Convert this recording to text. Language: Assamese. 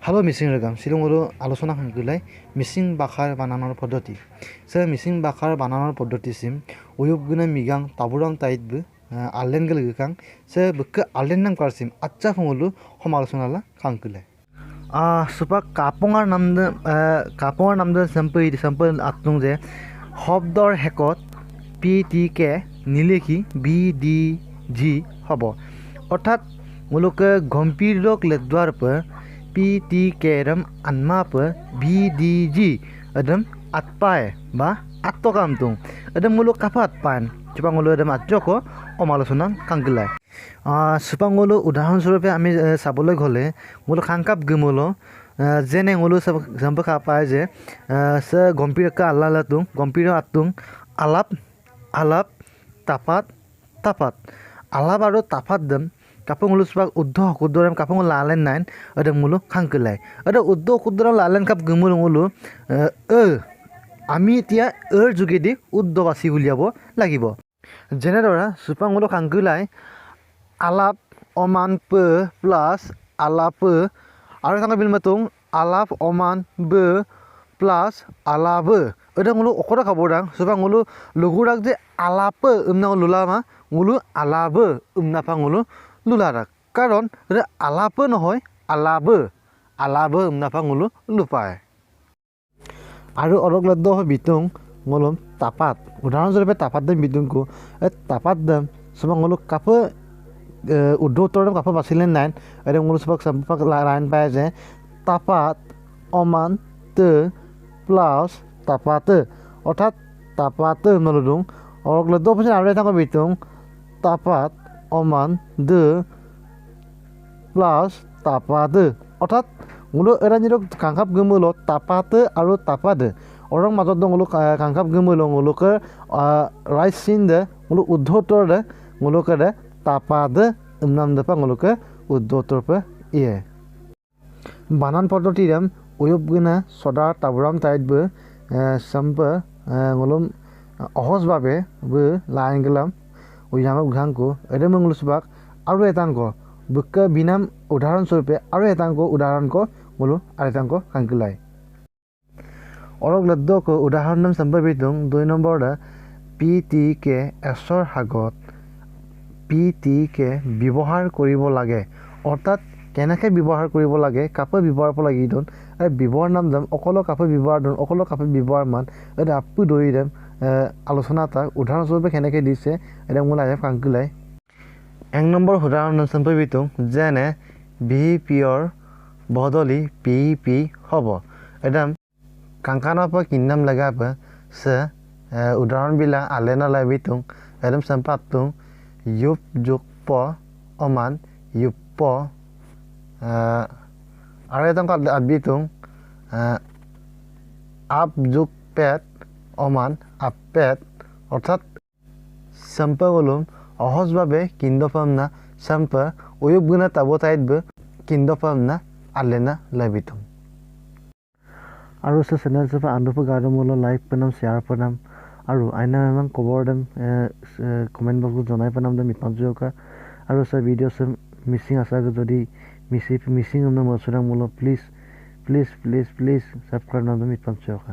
Halo Missing Regam, Silunguru আলোচনা সংকুলাই মিচিং ভাষাৰ বানানৰ পদ্ধতি। মিচিং ভাষাৰ বানানৰ পদ্ধতি উয়ুবগুনা মিগাং তাবুৰাং তাইদবো আলেন গলগাং বুক আলেন নাম কাৰসিম আচ্ছা ফংলু সমালোচনালা খাংকুলাই সুপা কাপঙৰ নাম চেম্পল আত্তুং যে শব্দৰ হেকত PTK নিলেখি BDG হ'ব অৰ্থাৎ মুলুকে গম্ভীৰক লেদুৱাৰ পৰ PTK ram anma per BDG adam atpae ba atokam tung adam muluk kapat pan cupangulu adam atjoko omalosona kanggelai supangulu udaharon sorope ami saboloi gole muluk khangkap gemulo jene ngulu sampa kapai je se gompir ka alala tung gompir atung alap tapat alap aru tapat dem kapung ulu sebab uddo kudoram kapung lalen nain ada mulu kangkelai ada uddo kudoram lalen kap gemul mulu ami tia jugedi uddo basi uliabo lagibo jenedora supang ulu kangkelai alap oman pe plus alap pe aru tangga bil matung alap oman be plus alap ada mulu okora kabodang supang ulu lugurak je alap umna lulama mulu alap umna pangulu লুলাৰা কাৰণ আলাপ নহয় আলাব নাপাঙলো লুপায় আৰু অলক লদ্দ বিতুং মলম তাপাত উদাহৰণস্বৰূপে তাপাত দম বিতুংকো তাপাত দম সমাঙলো কাপ উদ্ধতৰ কাপ বাছিলে নাই আৰু মলো সবক সম্পক লাইন পায় যে তাপাত অমান তে প্লাস তাপাত অৰ্থাৎ তাপাত নলদুং অলক লদ্দ পিছত আৰু এটা বিতুং তাপাত oman de plus tapade অৰ্থাৎ মুলো এৰা নিৰো কাংকাপ গমুলো তাপাতে আৰু তাপাদে অরং মাজত দং মুলো কাংকাপ গমুলো মুলোকে রাইট সিন দে মুলো উদ্ধোত্তর দে মুলোকে দে তাপাদে নাম দেপা মুলোকে উদ্ধোত্তর পে ইয়ে বানান পদ্ধতিরাম উয়ুবগুনা সদা তাবুরাম তাইদবো সম্পে মুলুম অহজভাবে বে লাইন গেলাম উইনামক ঘাংকো এদে মংলু সুবাক আৰু এটাংক বুক বিনাম উদাহৰণ স্বৰূপে আৰু এটাংক উদাহৰণক মলু আৰু এটাংক কাংকুলাই অৰক লদ্দক উদাহৰণ নাম সম্পবিতুং 2 নম্বৰ PTK এছৰ হাগত PTK ব্যৱহাৰ কৰিব লাগে অৰ্থাৎ কেনেকৈ ব্যৱহাৰ কৰিব লাগে কাপ ব্যৱহাৰ কৰিব লাগে ইদন ব্যৱহাৰ নাম দাম অকল কাপ ব্যৱহাৰ দন অকল কাপ ব্যৱহাৰ মান এদে আপু দই দাম আলোচনা এটা উদাহৰণ স্বৰূপে কেনেকৈ দিছে এটা মূল আহে কাংকুলাই 1 নম্বৰ উদাহৰণ সম্পবিতুং যেনে VPৰ বদলি PP হ'ব এদম কাংকানৰ পৰা কিনাম লগাব সে উদাহৰণ বিলা আলেনা লাবিতুং এদম সম্পাতুং যুপ যুপ প অমান যুপ প আৰু এটা আবিতুং আপ যুগ পেট অমান আপেট অর্থাৎ সম্পা গলুম অহজভাবে কিন্দফামনা সম্পা উয়ুবগুনা তাবো তাইদবো কিন্দফামনা আলেনা লাবিতুং আৰু চেনেল সফা আন্দুফা গাৰ্ডমুলো লাইক পনাম শেয়াৰ পনাম আৰু আইনা মেমাং কবৰ দেম কমেন্ট বক্সত জনাই পনাম দেম মিপাঞ্জুকা আৰু ভিডিঅ' মিচিং আছাগো যদি মিচিং মছুৰা মুলো প্লিজ সাবস্ক্ৰাইব নাম মিপাঞ্জুকা